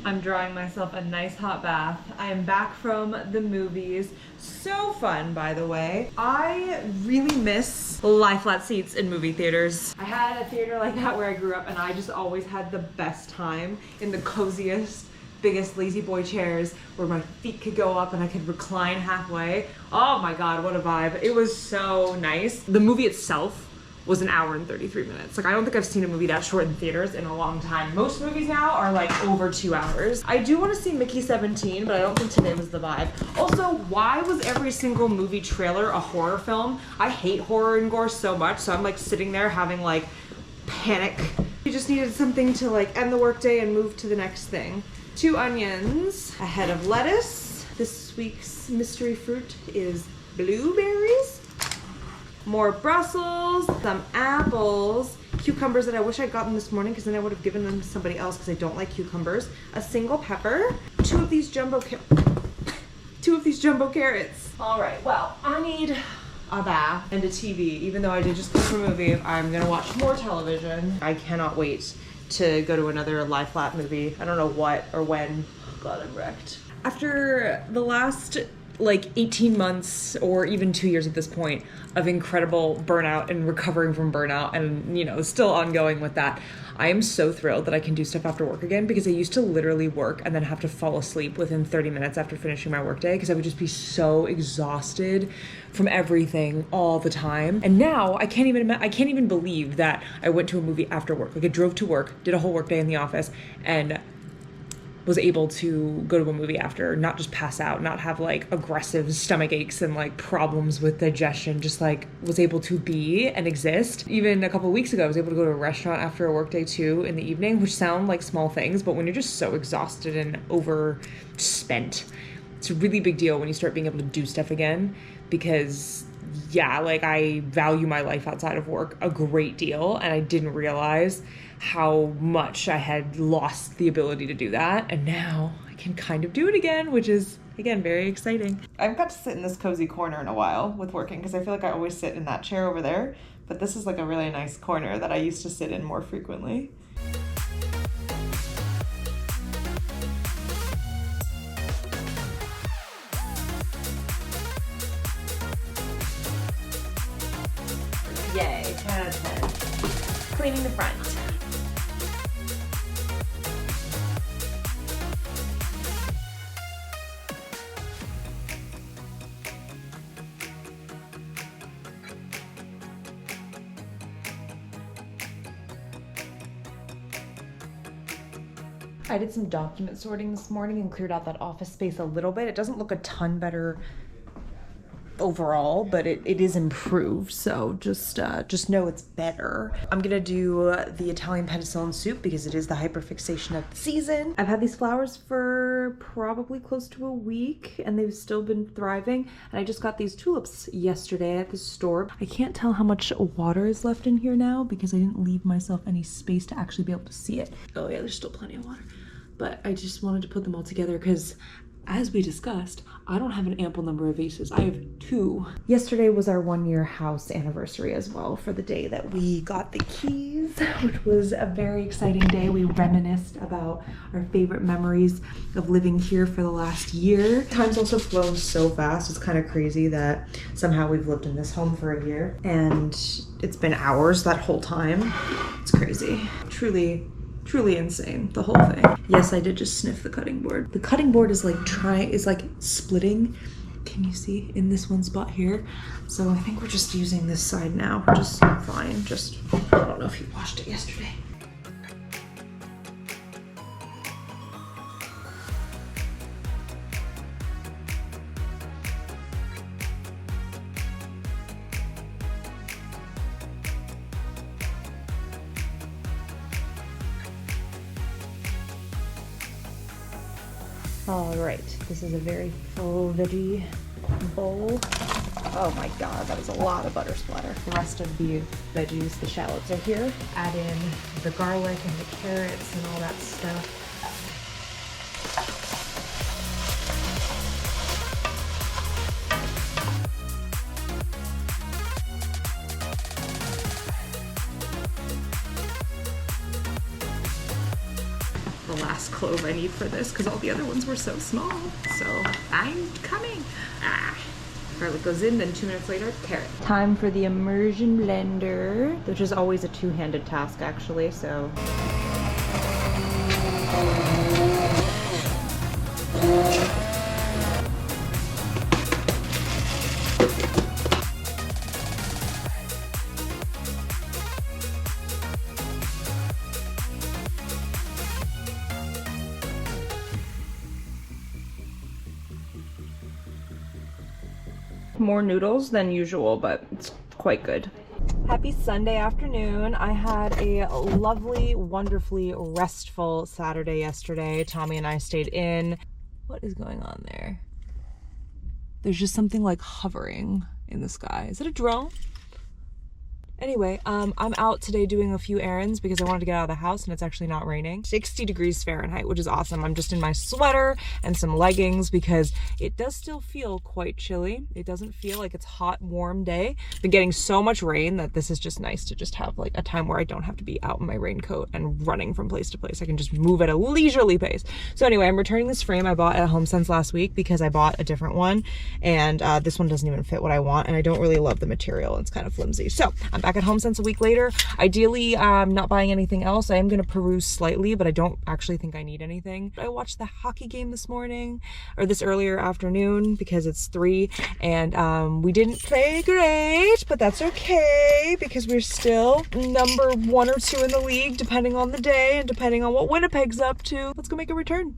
I'm drawing myself a nice hot bath. I am back from the movies. So fun, by the way. I really miss lie flat seats in movie theaters. I had a theater like that where I grew up, and I just always had the best time in the coziest, biggest lazy boy chairs where my feet could go up and I could recline halfway. Oh my God, what a vibe. It was so nice. The movie itself was an hour and 33 minutes. Like, I don't think I've seen a movie that short in theaters in a long time. Most movies now are like over 2 hours. I do want to see Mickey 17, but I don't think today was the vibe. Also, why was every single movie trailer a horror film? I hate horror and gore so much, so I'm like sitting there having like panic. You just needed something to like end the workday and move to the next thing. 2 onions, a head of lettuce. This week's mystery fruit is blueberries. More Brussels, some apples, cucumbers that I wish I'd gotten this morning because then I would have given them to somebody else because I don't like cucumbers. A single pepper, 2 of these jumbo carrots. All right, well, I need a bath and a TV. Even though I did just go for a movie, I'm gonna watch more television. I cannot wait to go to another lie flat movie. I don't know what or when. Oh God, I'm wrecked. After the last like 18 months or even 2 years at this point of incredible burnout and recovering from burnout and, you know, still ongoing with that, I am so thrilled that I can do stuff after work again, because I used to literally work and then have to fall asleep within 30 minutes after finishing my workday because I would just be so exhausted from everything all the time. And now I can't even believe that I went to a movie after work. Like, I drove to work, did a whole workday in the office, and was able to go to a movie after, not just pass out, not have like aggressive stomach aches and like problems with digestion, just like was able to be and exist. Even a couple of weeks ago, I was able to go to a restaurant after a workday too in the evening, which sound like small things, but when you're just so exhausted and overspent, it's a really big deal when you start being able to do stuff again, because yeah, like I value my life outside of work a great deal, and I didn't realize how much I had lost the ability to do that, and now I can kind of do it again, which is, again, very exciting. I haven't got to sit in this cozy corner in a while with working, because I feel like I always sit in that chair over there, but this is like a really nice corner that I used to sit in more frequently. Yay, 10 out of 10. Cleaning the front. I did some document sorting this morning and cleared out that office space a little bit. It doesn't look a ton better overall, but it is improved, so just know it's better. I'm gonna do the Italian penicillin soup because it is the hyperfixation of the season. I've had these flowers for probably close to a week and they've still been thriving, and I just got these tulips yesterday at the store. I can't tell how much water is left in here now because I didn't leave myself any space to actually be able to see it. Oh yeah, there's still plenty of water, but I just wanted to put them all together because, as we discussed, I don't have an ample number of vases. I have 2. Yesterday was our 1-year house anniversary as well, for the day that we got the keys, which was a very exciting day. We reminisced about our favorite memories of living here for the last year. Time's also flown so fast. It's kind of crazy that somehow we've lived in this home for a year and it's been hours that whole time. It's crazy. Truly insane, the whole thing. Yes, I did just sniff the cutting board. The cutting board is like splitting. Can you see in this one spot here? So I think we're just using this side now, which is fine. Just, I don't know if you washed it yesterday. All right, this is a very full veggie bowl. Oh my God, that was a lot of butter splatter. The rest of the veggies, the shallots are here. Add in the garlic and the carrots and all that stuff. the last clove I need for this because all the other ones were so small. So I'm coming. Garlic goes in, then 2 minutes later, carrot. Time for the immersion blender, which is always a two-handed task actually, so. More noodles than usual, but it's quite good. Happy Sunday afternoon. I had a lovely, wonderfully restful Saturday yesterday. Tommy and I stayed in. What is going on there? There's just something like hovering in the sky. Is it a drone? Anyway, I'm out today doing a few errands because I wanted to get out of the house and it's actually not raining. 60 degrees Fahrenheit, which is awesome. I'm just in my sweater and some leggings because it does still feel quite chilly. It doesn't feel like it's a hot, warm day. Been getting so much rain that this is just nice to just have like a time where I don't have to be out in my raincoat and running from place to place. I can just move at a leisurely pace. So anyway, I'm returning this frame I bought at HomeSense last week because I bought a different one and this one doesn't even fit what I want and I don't really love the material. It's kind of flimsy. So I'm back at HomeSense a week later. Ideally, I'm not buying anything else. I am going to peruse slightly, but I don't actually think I need anything. I watched the hockey game this morning, or this earlier afternoon, because it's 3, and we didn't play great, but that's okay, because we're still number 1 or 2 in the league, depending on the day, and depending on what Winnipeg's up to. Let's go make a return.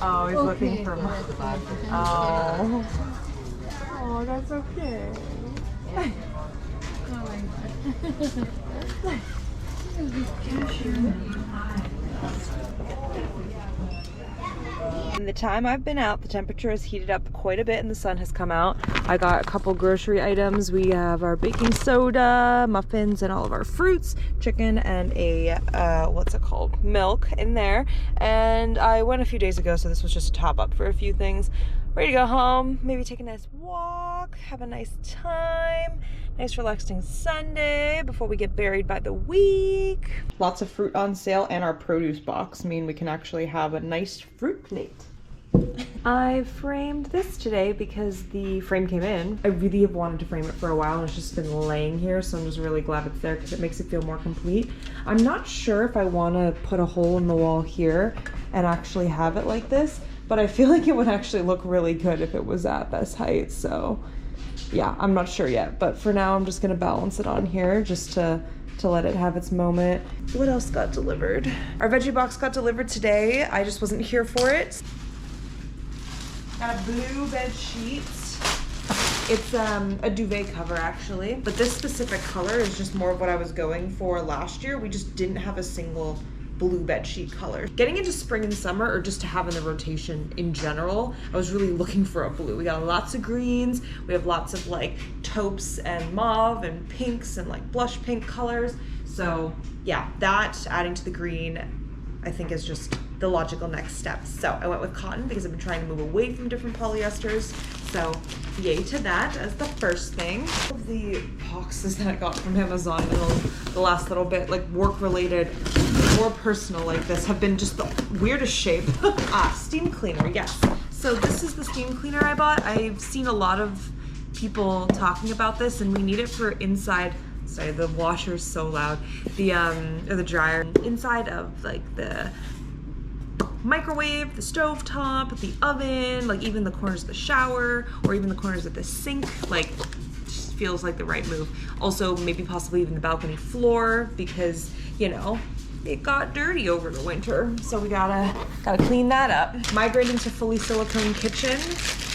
Oh, he's looking for her. Oh. Oh, that's okay. In the time I've been out, the temperature has heated up quite a bit and the sun has come out. I got a couple grocery items. We have our baking soda, muffins, and all of our fruits, chicken, and a, what's it called? Milk in there. And I went a few days ago, so this was just a top up for a few things. Ready to go home, maybe take a nice walk, have a nice time. Nice relaxing Sunday before we get buried by the week. Lots of fruit on sale, and our produce box mean we can actually have a nice fruit plate. I framed this today because the frame came in. I really have wanted to frame it for a while and it's just been laying here, so I'm just really glad it's there because it makes it feel more complete. I'm not sure if I want to put a hole in the wall here and actually have it like this, but I feel like it would actually look really good if it was at this height, so yeah, I'm not sure yet, but for now I'm just gonna balance it on here just to let it have its moment. What else got delivered? Our veggie box got delivered today. I just wasn't here for it. Got a blue bed sheet. It's a duvet cover actually, but this specific color is just more of what I was going for last year. We just didn't have a single blue bed sheet color. Getting into spring and summer, or just to have in the rotation in general, I was really looking for a blue. We got lots of greens, we have lots of like taupes and mauve and pinks and like blush pink colors. So yeah, that adding to the green I think is just the logical next step. So I went with cotton because I've been trying to move away from different polyesters. So yay to that as the first thing. The boxes that I got from Amazon in the last little bit, like work related, more personal like this, have been just the weirdest shape. Steam cleaner, yes. So this is the steam cleaner I bought. I've seen a lot of people talking about this and we need it for inside. Sorry, the washer is so loud. Or the dryer. Inside of like the microwave, the stove top, the oven, like even the corners of the shower, or even the corners of the sink, like just feels like the right move. Also, maybe possibly even the balcony floor because, you know, it got dirty over the winter. So we gotta clean that up. Migrating to fully silicone kitchen.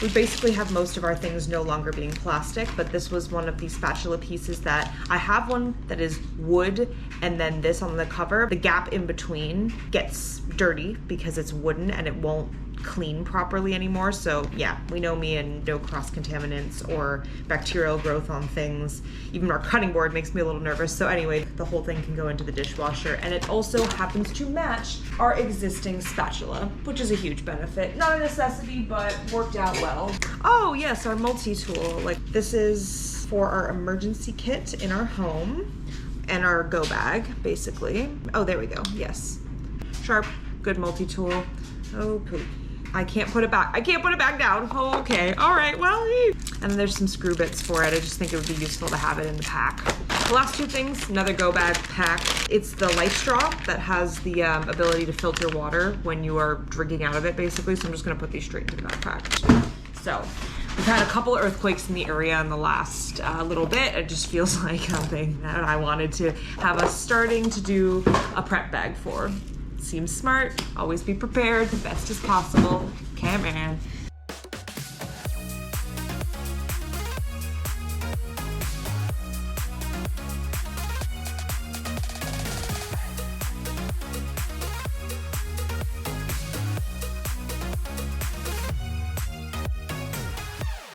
We basically have most of our things no longer being plastic, but this was one of the spatula pieces that I have one that is wood and then this on the cover. The gap in between gets dirty because it's wooden and it won't clean properly anymore. So yeah, we know me and no cross contaminants or bacterial growth on things. Even our cutting board makes me a little nervous. So anyway, the whole thing can go into the dishwasher, and it also happens to match our existing spatula, which is a huge benefit. Not a necessity, but worked out well. Oh yes, our multi-tool. Like this is for our emergency kit in our home and our go bag, basically. Oh, there we go, yes. Sharp, good multi-tool. Oh, poop. I can't put it back. I can't put it back down. Oh, okay, all right, well. And then there's some screw bits for it. I just think it would be useful to have it in the pack. The last two things, another go bag pack. It's the life straw that has the ability to filter water when you are drinking out of it, basically. So I'm just gonna put these straight into the backpack. So we've had a couple of earthquakes in the area in the last little bit. It just feels like something that I wanted to have us starting to do a prep bag for. Seems smart, always be prepared, the best as possible. Okay, man.